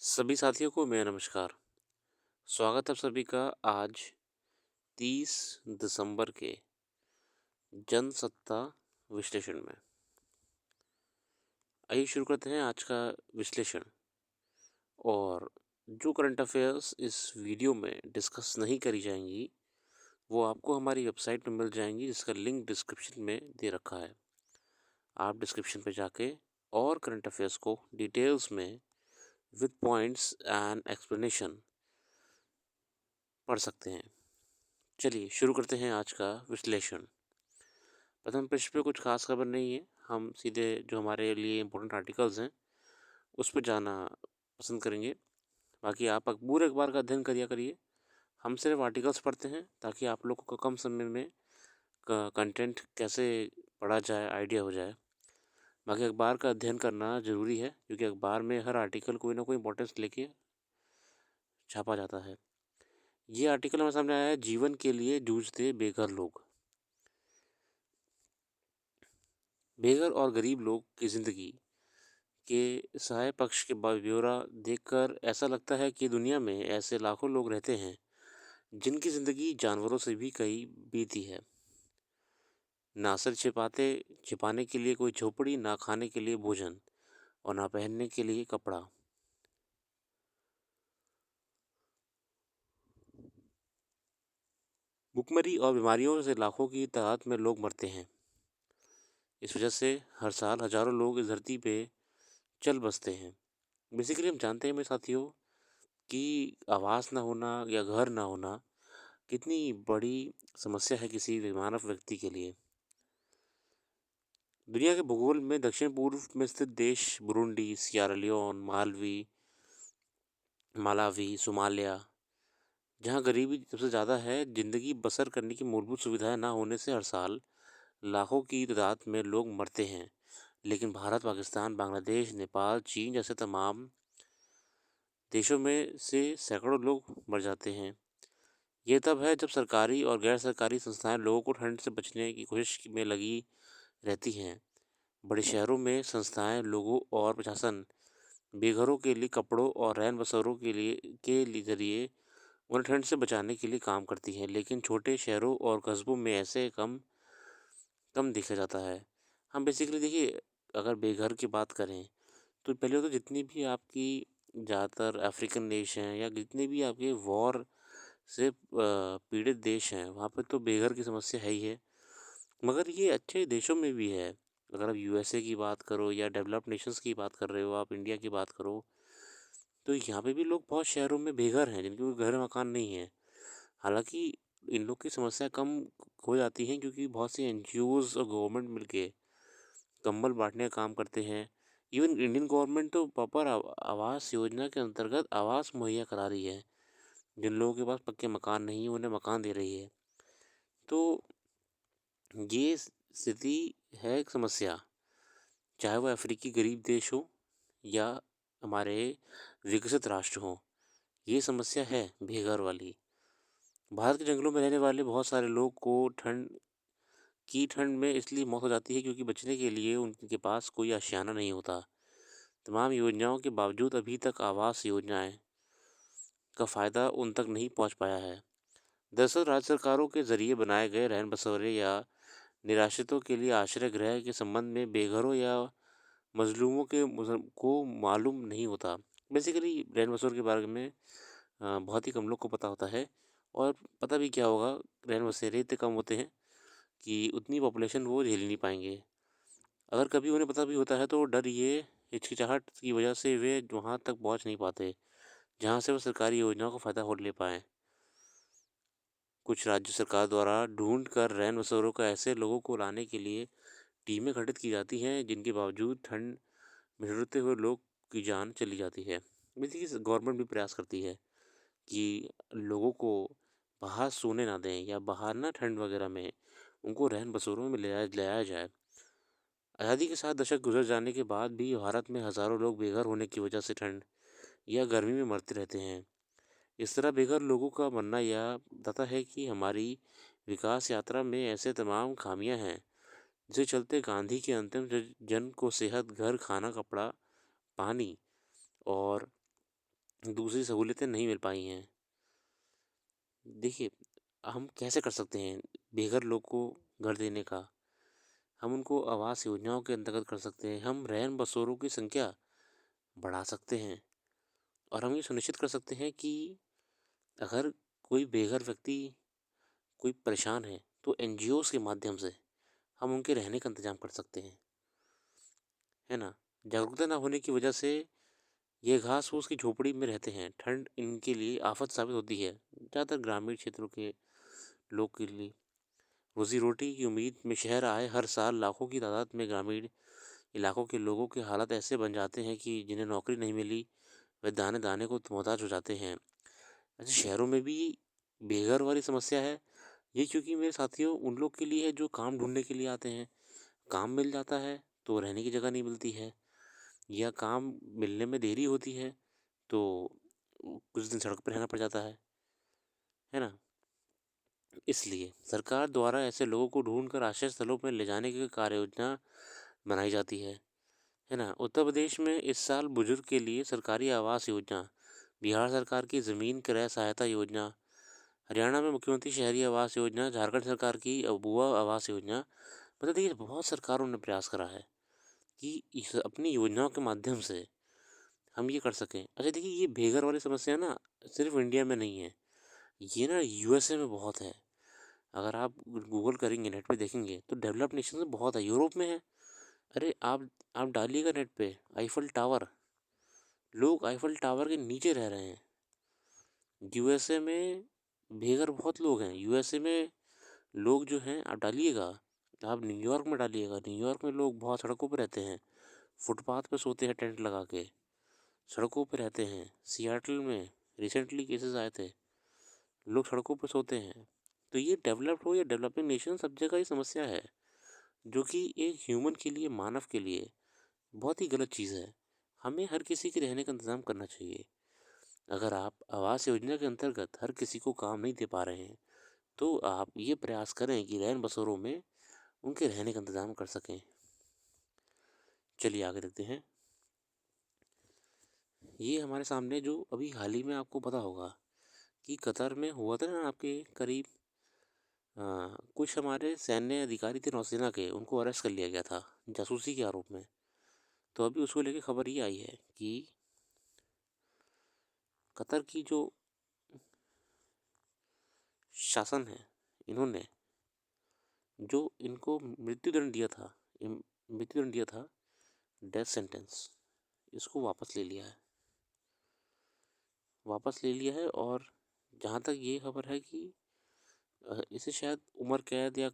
सभी साथियों को मेरा नमस्कार। स्वागत है आप सभी का आज 30 दिसंबर के जनसत्ता विश्लेषण में। आइए शुरू करते हैं आज का विश्लेषण। और जो करंट अफेयर्स इस वीडियो में डिस्कस नहीं करी जाएंगी वो आपको हमारी वेबसाइट में मिल जाएंगी, जिसका लिंक डिस्क्रिप्शन में दे रखा है। आप डिस्क्रिप्शन पे जाके और करंट अफेयर्स को डिटेल्स में विद पॉइंट्स एंड एक्सप्लेनेशन पढ़ सकते हैं। चलिए शुरू करते हैं आज का विश्लेषण। प्रथम पृष्ठ पे कुछ खास खबर नहीं है, हम सीधे जो हमारे लिए इम्पोर्टेंट आर्टिकल्स हैं उस पर जाना पसंद करेंगे। बाकी आप पूरे अखबार का अध्ययन करिए करिए, हम सिर्फ आर्टिकल्स पढ़ते हैं ताकि आप लोगों को कम समय में कंटेंट कैसे पढ़ा जाए आइडिया हो जाए। बाकी अखबार का अध्ययन करना ज़रूरी है क्योंकि अखबार में हर आर्टिकल कोई ना कोई इंपॉर्टेंस लेके छापा जाता है। ये आर्टिकल हमारे सामने आया है, जीवन के लिए जूझते बेघर लोग। बेघर और गरीब लोग की ज़िंदगी के सहाय पक्ष के ब्यौरा देखकर ऐसा लगता है कि दुनिया में ऐसे लाखों लोग रहते हैं जिनकी ज़िंदगी जानवरों से भी कई बीती है। ना सिर छिपाने के लिए कोई झोपड़ी, ना खाने के लिए भोजन और ना पहनने के लिए कपड़ा। भुखमरी और बीमारियों से लाखों की तादाद में लोग मरते हैं। इस वजह से हर साल हजारों लोग इस धरती पे चल बसते हैं। बेसिकली हम जानते हैं मेरे साथियों कि आवास ना होना या घर ना होना कितनी बड़ी समस्या है किसी मानव व्यक्ति के लिए। दुनिया के भूगोल में दक्षिण पूर्व में स्थित देश Burundi, Sierra Leone, Malawi, Somalia, जहाँ गरीबी सबसे ज़्यादा है, जिंदगी बसर करने की मूलभूत सुविधाएं ना होने से हर साल लाखों की तादाद में लोग मरते हैं। लेकिन भारत, पाकिस्तान, बांग्लादेश, नेपाल, चीन जैसे तमाम देशों में से सैकड़ों लोग मर जाते हैं। ये तब है जब सरकारी और गैर सरकारी संस्थाएं लोगों को ठंड से बचने की कोशिश में लगी रहती हैं। बड़े शहरों में संस्थाएं लोगों और प्रशासन बेघरों के लिए कपड़ों और रैन बसेरों के लिए जरिए उन्हें ठंड से बचाने के लिए काम करती हैं। लेकिन छोटे शहरों और कस्बों में ऐसे कम कम देखा जाता है। हम बेसिकली देखिए, अगर बेघर की बात करें तो पहले तो जितनी भी आपकी ज़्यादातर अफ्रीकन देश हैं या जितने भी आपके वॉर से पीड़ित देश हैं वहाँ पे तो बेघर की समस्या है ही है। मगर ये अच्छे देशों में भी है। अगर आप यूएसए की बात करो या डेवलप्ड नेशंस की बात कर रहे हो, आप इंडिया की बात करो, तो यहाँ पे भी लोग बहुत शहरों में बेघर हैं जिनके कोई घर मकान नहीं है। हालांकि इन लोग की समस्या कम हो जाती है क्योंकि बहुत सी एनजीओज और गवर्नमेंट मिलके कंबल बांटने का काम करते हैं। इवन इंडियन गवर्नमेंट तो प्रॉपर आवास योजना के अंतर्गत आवास मुहैया करा रही है। जिन लोगों के पास पक्के मकान नहीं है उन्हें मकान दे रही है। तो ये स्थिति है एक समस्या, चाहे वो अफ्रीकी गरीब देश हो या हमारे विकसित राष्ट्र हों। ये समस्या है बेघर वाली। भारत के जंगलों में रहने वाले बहुत सारे लोग को ठंड में इसलिए मौत हो जाती है क्योंकि बचने के लिए उनके पास कोई आशियाना नहीं होता। तमाम योजनाओं के बावजूद अभी तक आवास योजनाएं का फ़ायदा उन तक नहीं पहुंच पाया है। दरअसल राज्य सरकारों के जरिए बनाए गए रैन बसेरे या निराश्रितों के लिए आश्रय गृह के संबंध में बेघरों या मजलूमों को मालूम नहीं होता। बेसिकली रैन बसेरों के बारे में बहुत ही कम लोग को पता होता है। और पता भी क्या होगा, रैन बसेरे इतने कम होते हैं कि उतनी पॉपुलेशन वो झेल नहीं पाएंगे। अगर कभी उन्हें पता भी होता है तो डर ये हिचकिचाहट की वजह से वे वहाँ तक पहुँच नहीं पाते जहाँ से वो सरकारी योजनाओं का फ़ायदा हो ले पाएँ। कुछ राज्य सरकार द्वारा ढूंढ कर रैन बसेरों का ऐसे लोगों को लाने के लिए टीमें गठित की जाती हैं, जिनके बावजूद ठंड में झुलसते हुए लोग की जान चली जाती है। बेसिकली गवर्नमेंट भी प्रयास करती है कि लोगों को बाहर सोने ना दें या बाहर ना ठंड वगैरह में उनको रहन बसेरों में ले आया जाए। आज़ादी के 7 दशक गुजर जाने के बाद भी भारत में हज़ारों लोग बेघर होने की वजह से ठंड या गर्मी में मरते रहते हैं। इस तरह बेघर लोगों का मरना यह बताता है कि हमारी विकास यात्रा में ऐसे तमाम खामियां हैं जिसके चलते गांधी के जन को सेहत, घर, खाना, कपड़ा, पानी और दूसरी सहूलियतें नहीं मिल पाई हैं। देखिए, हम कैसे कर सकते हैं बेघर लोग को घर देने का? हम उनको आवास योजनाओं के अंतर्गत कर सकते हैं, हम रैन बसेरों की संख्या बढ़ा सकते हैं और हम ये सुनिश्चित कर सकते हैं कि अगर कोई बेघर व्यक्ति कोई परेशान है तो एनजीओज़ के माध्यम से हम उनके रहने का इंतज़ाम कर सकते हैं, है ना? जागरूकता ना होने की वजह से ये घास-फूस की झोपड़ी में रहते हैं, ठंड इनके लिए आफ़त साबित होती है, ज़्यादातर ग्रामीण क्षेत्रों के लोग के लिए। रोज़ी-रोटी की उम्मीद में शहर आए हर साल लाखों की तादाद में ग्रामीण इलाकों के लोगों के हालात ऐसे बन जाते हैं कि जिन्हें नौकरी नहीं मिली, वे दाने-दाने को मोहताज हो जाते हैं। अच्छा, शहरों में भी बेघर वाली समस्या है, ये क्योंकि मेरे साथियों उन लोग के लिए है जो काम ढूँढने के लिए आते हैं। काम मिल जाता है, तो रहने की जगह नहीं मिलती है या काम मिलने में देरी होती है, तो कुछ दिन सड़क पे रहना पड़ जाता है ना? इसलिए सरकार द्वारा ऐसे लोगों को ढूँढकर आश्रय स्थलों में ले जाने की कार्य योजना बनाई जाती है ना? उत्तर प्रदेश में इस साल बुजुर्ग के लिए सरकारी आवास योजना, बिहार सरकार की ज़मीन क्रय सहायता योजना, हरियाणा में मुख्यमंत्री शहरी आवास योजना, झारखंड सरकार की अबुआ आवास योजना। मतलब देखिए बहुत सरकारों ने प्रयास करा है कि इस अपनी योजनाओं के माध्यम से हम ये कर सकें। अच्छा देखिए ये बेघर वाली समस्या ना सिर्फ इंडिया में नहीं है, ये ना यूएसए में बहुत है। अगर आप गूगल करेंगे नेट पे देखेंगे तो डेवलप्ड नेशन में बहुत है, यूरोप में है। अरे आप डालिएगा नेट पे आईफल टावर, लोग आईफल टावर के नीचे रह रहे हैं। यूएसए में बेघर बहुत लोग हैं। यूएसए में लोग जो हैं आप डालिएगा, आप न्यूयॉर्क में डालिएगा, न्यूयॉर्क में लोग बहुत सड़कों पर रहते हैं, फुटपाथ पे सोते हैं टेंट लगा के, सड़कों पे रहते हैं। सियाटल में रिसेंटली केसेस आए थे, लोग सड़कों पर सोते हैं। तो ये डेवलप्ड हो या डेवलपिंग नेशन सब जगह ये समस्या है, जो कि एक ह्यूमन के लिए, मानव के लिए बहुत ही गलत चीज़ है। हमें हर किसी के रहने का इंतज़ाम करना चाहिए। अगर आप आवास योजना के अंतर्गत हर किसी को काम नहीं दे पा रहे हैं, तो आप ये प्रयास करें कि रैन बसेरों में उनके रहने का इंतज़ाम कर सकें। चलिए आगे देखते हैं। ये हमारे सामने जो अभी हाल ही में आपको पता होगा कि कतर में हुआ था ना आपके करीब कुछ हमारे सैन्य अधिकारी थे नौसेना के, उनको अरेस्ट कर लिया गया था जासूसी के आरोप में। तो अभी उसको लेके खबर ये आई है कि कतर की जो शासन है, इन्होंने जो इनको मृत्युदंड दिया था, डेथ सेंटेंस, इसको वापस ले लिया है। और जहाँ तक ये खबर है कि इसे शायद उम्र कैद या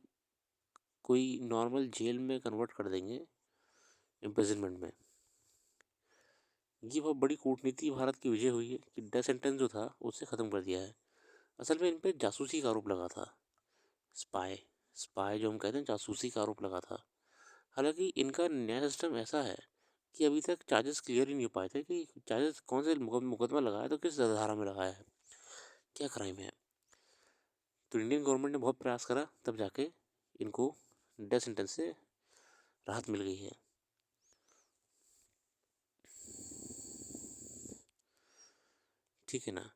कोई नॉर्मल जेल में कन्वर्ट कर देंगे, इम्प्रिजनमेंट में। ये बहुत बड़ी कूटनीति भारत की विजय हुई है कि डेथ सेंटेंस जो था उसे ख़त्म कर दिया है। असल में इन पे जासूसी का आरोप लगा था, स्पाई स्पाई जो हम कहते हैं, जासूसी का आरोप लगा था। हालांकि इनका न्याय सिस्टम ऐसा है कि अभी तक चार्जेस क्लियर ही नहीं हो पाए थे कि चार्जेस कौन से मुकदमा लगाया, तो किस धारा में लगाया है, क्या क्राइम है। तो इंडियन गवर्नमेंट ने बहुत प्रयास करा, तब जाके इनको डेथ सेंटेंस से राहत मिल गई है। ठीक है ना?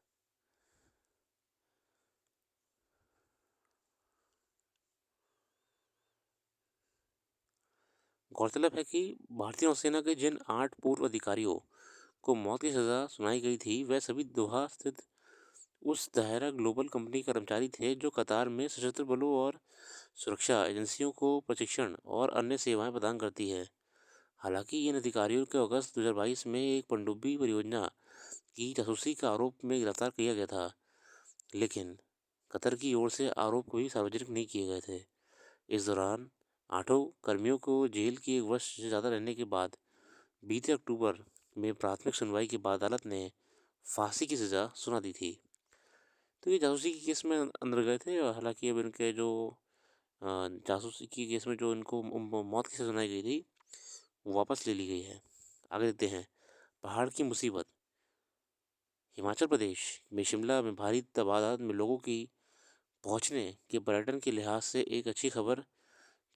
गौरतलब है कि भारतीय नौसेना के जिन 8 पूर्व अधिकारियों को मौत की सज़ा सुनाई गई थी, वह सभी दोहा स्थित उस दायरा ग्लोबल कंपनी के कर्मचारी थे जो कतार में सशस्त्र बलों और सुरक्षा एजेंसियों को प्रशिक्षण और अन्य सेवाएं प्रदान करती है। हालांकि इन अधिकारियों को अगस्त 2022 में एक पनडुब्बी परियोजना की जासूसी का आरोप में गिरफ्तार किया गया था, लेकिन कतर की ओर से आरोप कोई सार्वजनिक नहीं किए गए थे। इस दौरान 8 कर्मियों को जेल की 1 वर्ष से ज़्यादा रहने के बाद बीते अक्टूबर में प्राथमिक सुनवाई के बाद अदालत ने फांसी की सज़ा सुना दी थी। तो ये जासूसी के केस में अंदर गए थे और हालांकि अब इनके जो जासूसी के केस में जो इनको मौत की सज़ा सुनाई गई थी वो वापस ले ली गई है। आगे देखते हैं। पहाड़ की मुसीबत। हिमाचल प्रदेश में शिमला में भारी तादाद में लोगों की पहुंचने के पर्यटन के लिहाज से एक अच्छी खबर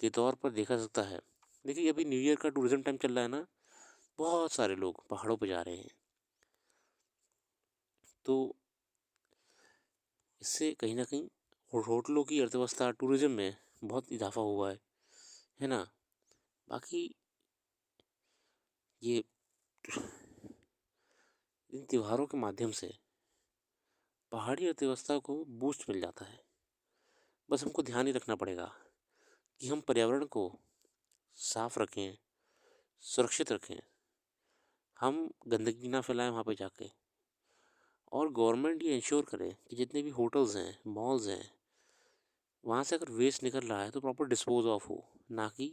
के तौर पर देखा सकता है। देखिए अभी न्यू ईयर का टूरिज्म टाइम चल रहा है ना, बहुत सारे लोग पहाड़ों पर जा रहे हैं। तो इससे कहीं ना कहीं होटलों की अर्थव्यवस्था, टूरिज्म में बहुत इजाफा हुआ है ना। बाकी ये इन त्योहारों के माध्यम से पहाड़ी अर्थव्यवस्था को बूस्ट मिल जाता है। बस हमको ध्यान ही रखना पड़ेगा कि हम पर्यावरण को साफ रखें, सुरक्षित रखें, हम गंदगी ना फैलाएं वहाँ पे जाके, और गवर्नमेंट ये इंश्योर करे कि जितने भी होटल्स हैं, मॉल्स हैं, वहाँ से अगर वेस्ट निकल रहा है तो प्रॉपर डिस्पोज ऑफ हो, ना कि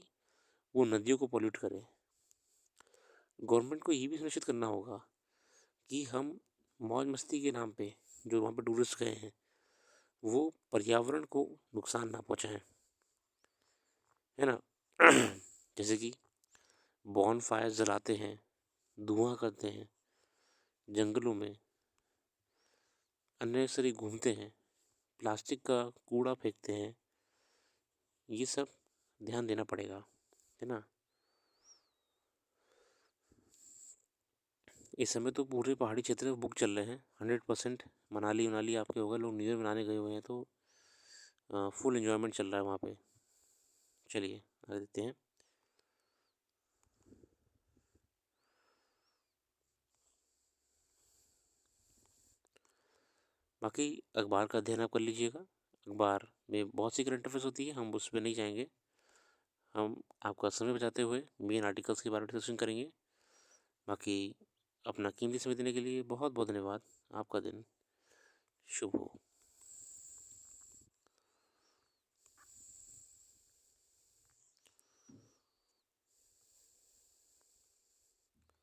वो नदियों को पोल्यूट करे। गवर्नमेंट को ये भी सुनिश्चित करना होगा कि हम मौज मस्ती के नाम पे जो वहाँ पे टूरिस्ट गए हैं वो पर्यावरण को नुकसान ना पहुँचाएं, है ना। जैसे कि बॉन फायर जलाते हैं, धुआं करते हैं, जंगलों में अननेसेसरी घूमते हैं, प्लास्टिक का कूड़ा फेंकते हैं, ये सब ध्यान देना पड़ेगा, है ना। इस समय तो पूरे पहाड़ी क्षेत्र में बुक चल रहे हैं 100%। मनाली मनाली आपके हो गए, लोग न्यू ईयर मनाने गए हुए हैं, तो फुल एंजॉयमेंट चल रहा है वहाँ पे। चलिए आगे देखते हैं। बाकी अखबार का अध्ययन आप कर लीजिएगा। अखबार में बहुत सी करंट अफेयर्स होती है, हम उस पर नहीं जाएंगे। हम आपका समय बचाते हुए मेन आर्टिकल्स के बारे में डिस्कशन करेंगे। बाकी अपना कीमती समय देने के लिए बहुत बहुत धन्यवाद। आपका दिन शुभ हो।